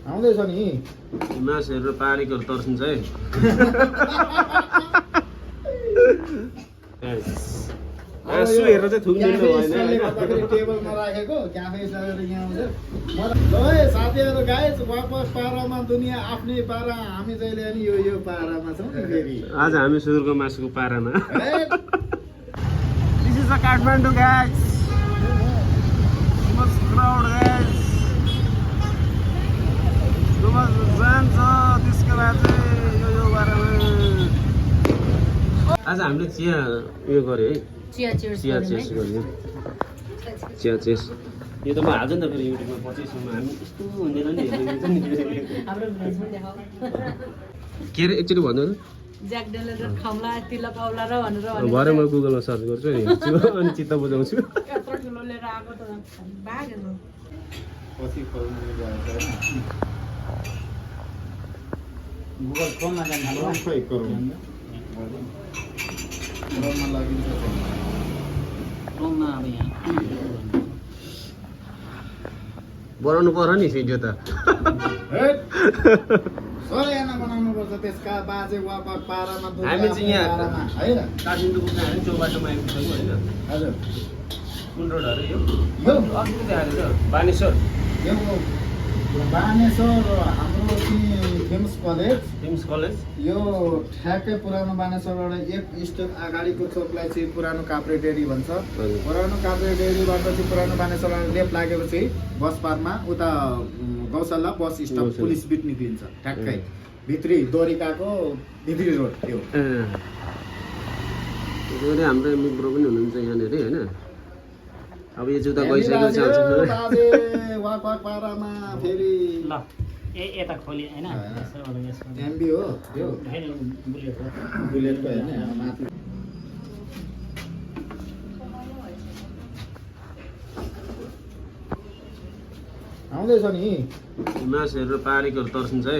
आउँदैछ नि मास हेरेर पानीको तर्सिन्छ है आँसु हेरेर चाहिँ थुक्दिनु भएन टेबलमा राखेको क्याफे सरेर यहाँ आउँछ ल है साथीहरू गाइस वापस पारामा दुनियाँ आफ्नै पारा हामी जहिले नि यो पारामा छौँ नि फेरि आज हामी सुँगुरको मासुको पारामा this is the Kathmandu guys much crowd guys जान्छ त्यसको बाद चाहिँ यो पारामा आज हामीले चिया उयो गऱ्यो है चिया चेस गऱ्यो चिया चेस यो त म हाल्छु नि त फेरि युट्युबमा 25 सम्म हामी यस्तो हुँदैन नि के अरे एकचोटि भन्नु ज्याक डेलर खम्ला तिलक औला र भनेर भरे म गुगलमा सर्च गर्छु नि हेर्छु अनि चित्त बुझाउँछु यत्रो ठुलो लिएर आएको त बागेको पछि खोल्नु गएको गुगल क्रोममा जानु खै क्रोममा लगिन्छ क्रोममा अब यहाँ बनाउनु पर्यो नि भिडियो त सरेना बनाउनुपर्छ त्यसका बाजे वापा पारामा हामी चाहिँ यहाँ हैन काठमाडौँ पुग्न हामी चौबाटोमा आइपुग्छौँ होइन हजुर कुन रोड अरे यो यो अघि देखाएको छ बानेश्वर यो बानेश्वर हाम्रो फेमस कलेज यो ठ्याक्कै पुरानो बानेश्वरबाट एक स्टेप अगाडिको चोकलाई चाहिँ पुरानो काभ्रे डेरी भन्छ पुरानो काभ्रे डेरीबाट चाहिँ पुरानो बानेश्वर लेप लागेपछि बस पारमा उता गौशाला बस स्टप पुलिस बिट निक्लिन्छ ठ्याक्कै भित्री दोरिकाको भित्री रोड त्यो हाम्रो मित्र पनि हुनुहुन्छ यहाँनिर होइन अब यो जुत्ता गइसकेको छ पारामा फेरि ल यता खोली हैन एमबी हो त्यो हैन बुलेटको हैन माथि आउँदैछ नि मास हेरेर पानीको तर्सिन्छ है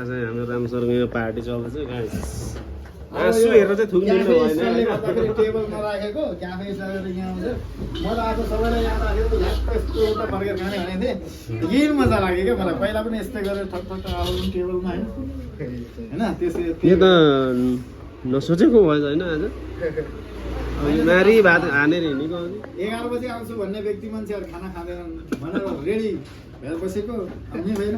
आज हाम्रो राम्रोसँग यो पार्टी चल्दैछ गाइस आँसु हेरेर चाहिँ थुक्दिनु भएन टेबलमा राखेको क्याफे सरेर यहाँ आउँछ म त आज सबैलाई यहाँ राखेको यस्तो फर्केर खाने भनेको थिएँ यही मजा लाग्यो क्या मलाई पहिला पनि यस्तै गरेर ठक आउनु टेबलमा होइन त्यसै यो त नसोचेको भएछ होइन आज नारी भात हानेर हिँडेको 11 बजी आउँछु भन्ने व्यक्ति मान्छेहरू खाना खाँदैनन् भनेर रेडी भएर बसेको हामी होइन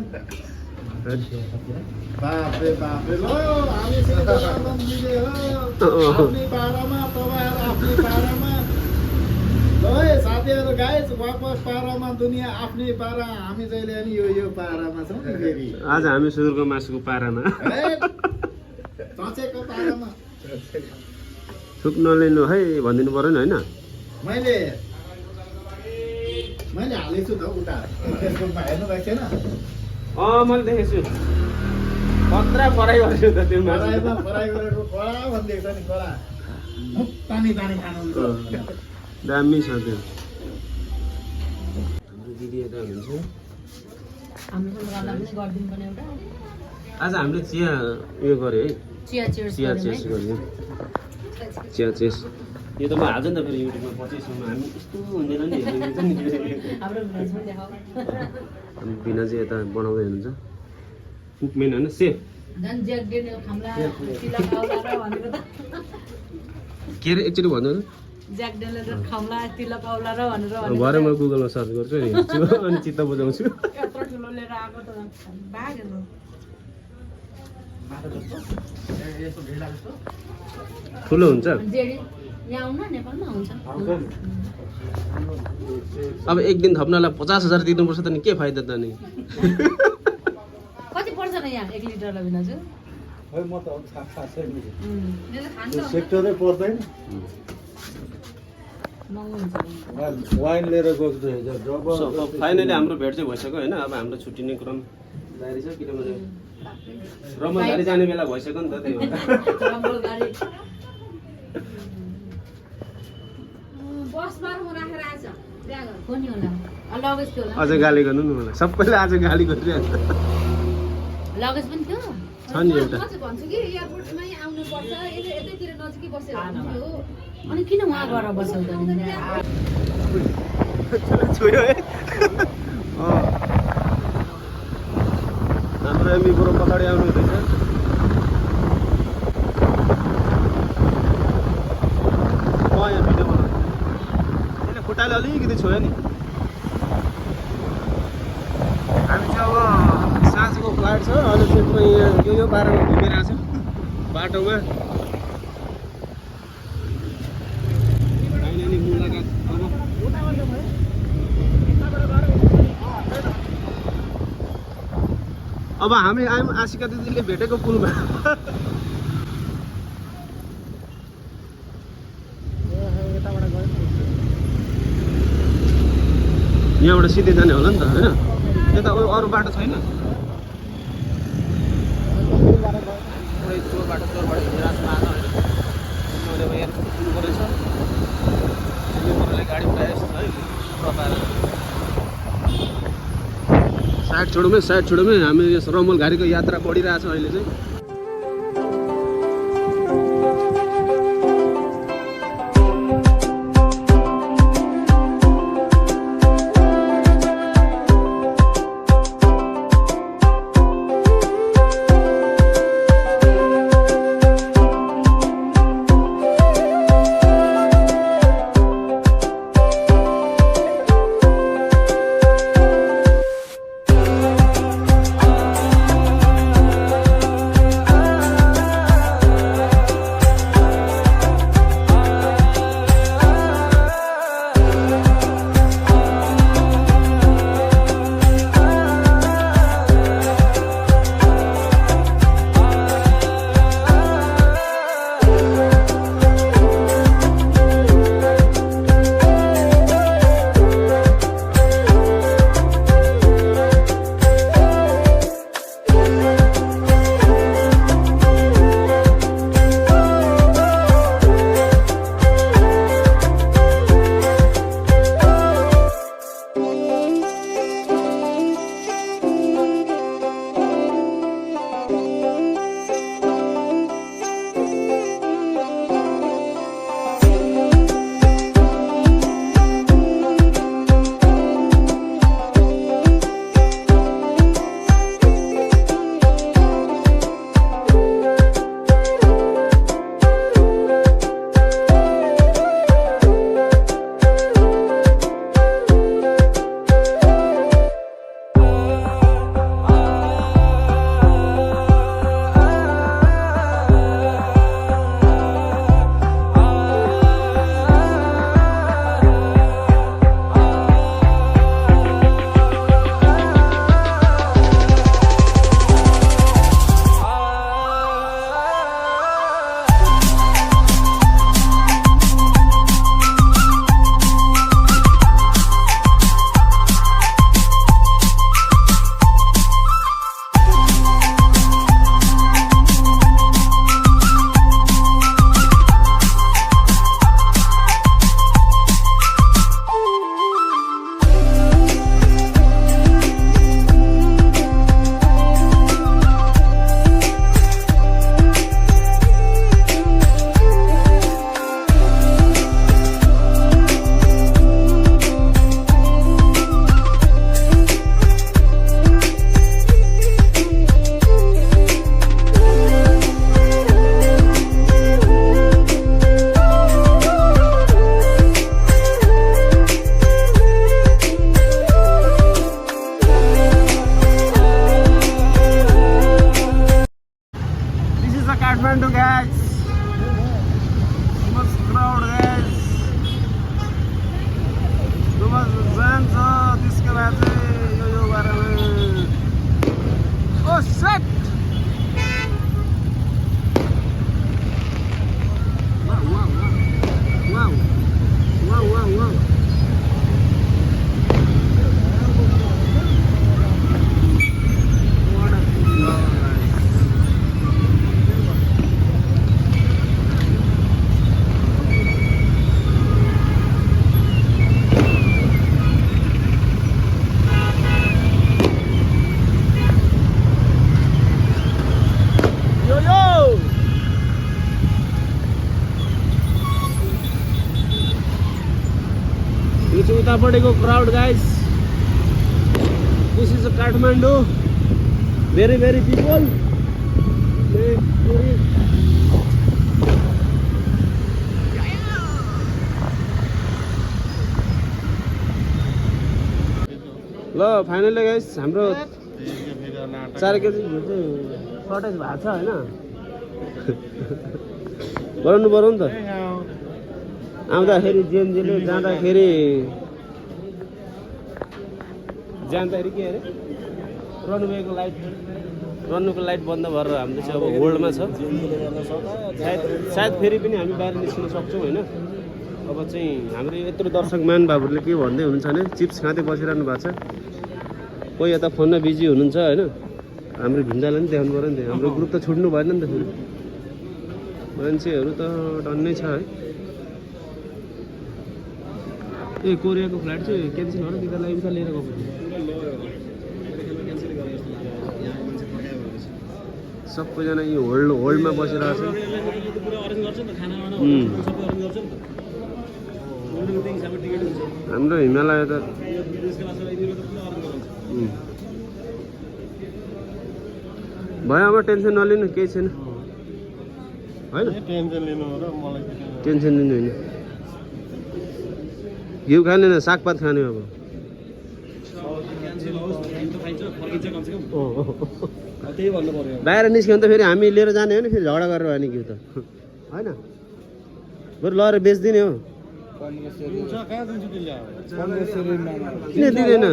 बापरे बापरे ल हामी आफ्नै पारामा तपाईहरु आफ्नै पारामा ल है साथीहरु गाइस वापस पारामा दुनियाँ आफ्नै पारा हामी जहिले नि यो पारामा छौँ नि फेरि आज हामी सुँगुरको मासुको पारामा चचेको पारामा थुक नलिनु है भनिदिनु पर्यो नि होइन मैले हालेको छु त उता फेसबुकमा हेर्नु भएको छैन मैले देखेको छु खतरा पराइ गरेको त त्यो पराइ गरेको कडा भनिदिएको छ नि कडा तानी खानु दामी छ त्यो हाम्रो दिदी यता हुनुहुन्छ आज हामीले चिया उयो गऱ्यो है चिया चेस गऱ्यो चिया चेस यो त म हाल्छु नि त फेरि युट्युबमा 25 सम्म हामी यस्तो हुँदैन नि बिना चाहिँ यता बनाउँदै हुनुहुन्छ कुकमेन होइन सेफ के अरे एकचोटि भन्नु ज्याक डेलर खम्ला तिलक औला र भनेर भरे म गुगलमा सर्च गर्छु नि हेर्छु अनि चित्त बुझाउँछु यत्रो ठुलो लिएर आएको त बागेको ठुलो हुन्छ अब एक दिन थप्नलाई 50,000 दिनुपर्छ त नि के फाइदा त नि कति पर्छ न यहाँ 1 लिटरलाई बिना चाहिँ खै म त सेक्टरै पर्दैन वाइन लिएर गएको फाइनली हाम्रो भेट चाहिँ भइसक्यो होइन अब हाम्रो छुट्टिने क्रम जारी छ किनभने रमल गाडी जाने बेला भइसक्यो नि त त्यही भएर लगेज अझ गाली गर्नु नि मलाई सबैले आज गाली गरिरहेको लगेज पनि थियो छ नि एउटा भन्छु कि एयरपोर्टमै आउनुपर्छ यतैतिर नजिकै बसेर हुन्थ्यो अनि किन उहाँ गएर बसाउँदैन छोयो है हाम्रो एमबी बरु पछाडि आउनु हुँदैछ यहाँ भिडियो बनाउँछु यसले खुट्टाले अलिकति छोयो नि हामी चाहिँ अब साँझको फ्लाइट छ अहिले चाहिँ एकदमै यो बाटोमा घुमिरहेको छु बाटोमा मुलाकात अब हामी आयौँ आशिका दिदीले भेटेको पुलमा यहाँबाट सिधै जाने होला नि त होइन त्यता अरू बाटो छैन पुरै चोरबाट हिँडिरहेको आज होइन मैले एयरपोर्ट पुग्नु रहेछ गाडी उठाएछ है साइड छोडौँ हामी यस रमल घारीको यात्रा बढिरहेछ अहिले चाहिँ यो यो चाहिँ उतापट्टिको crowd guys this is Kathmandu very very people ल फाइनली गाइस हाम्रो 4 केजी सर्टेज भएको छ होइन बनाउनु पर्यो नि त आउँदाखेरि जेएनजीले जाँदाखेरि के अरे रनवेको लाइट बन्द भएर हाम्रो चाहिँ अब होल्डमा छ सायद फेरि पनि हामी बाहिर निस्किन सक्छौँ होइन अब चाहिँ हाम्रो यत्रो दर्शक महानुभावहरूले के भन्दै हुनुहुन्छ भने चिप्स खाँदै बसिरहनु भएको छ कोही यता फोनमा बिजी हुनुहुन्छ होइन हाम्रो भिन्दालाई पनि देखाउनु पऱ्यो नि त हाम्रो ग्रुप त छुट्नु भएन नि त फेरि मान्छेहरू त डन्नै छ है ए कोरियाको फ्लाइट चाहिँ क्यान्सल हो र तिनीहरूलाई उता लिएर गएको सबैजना यो होल्डमा बसिरहेको छ हाम्रो हिमालय त भयो अब टेन्सन नलिनु केही छैन होइन टेन्सन लिनु होइन घिउ खाने न सागपात खाने अब बाहिर निस्क्यो भने त फेरि हामी लिएर जाने हो नि फेरि झगडा गरेर भयो नि घिउ त होइन बरु लगेर बेचिदिने हो किन दिँदैन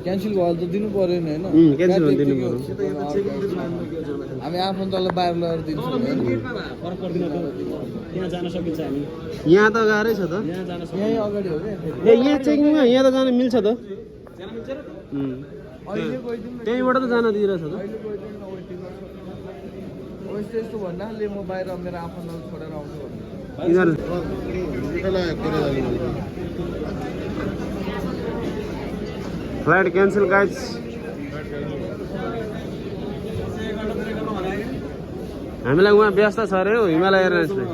क्यान्सल भयो त दिनु पर्यो नि होइन क्यान्सल भने दिनु पर्यो हामी आफन्तलाई बाहिर लगेर दिन्छौँ त्यहाँ जान सकिन्छ हामी यहाँ त गाह्रै छ त यहीँ अगाडि हो क्या ए यहाँ चेकिङमा यहाँ त जान मिल्छ त त्यहीँबाट त जान दिइरहेछ त यस्तो भन्नाले म बाहिर मेरो आफन्तलाई छोडेर आउँछु फ्लाइट क्यान्सल गाइज हामीलाई उहाँ व्यस्त छ अरे हो हिमालय एयरलाइन्सले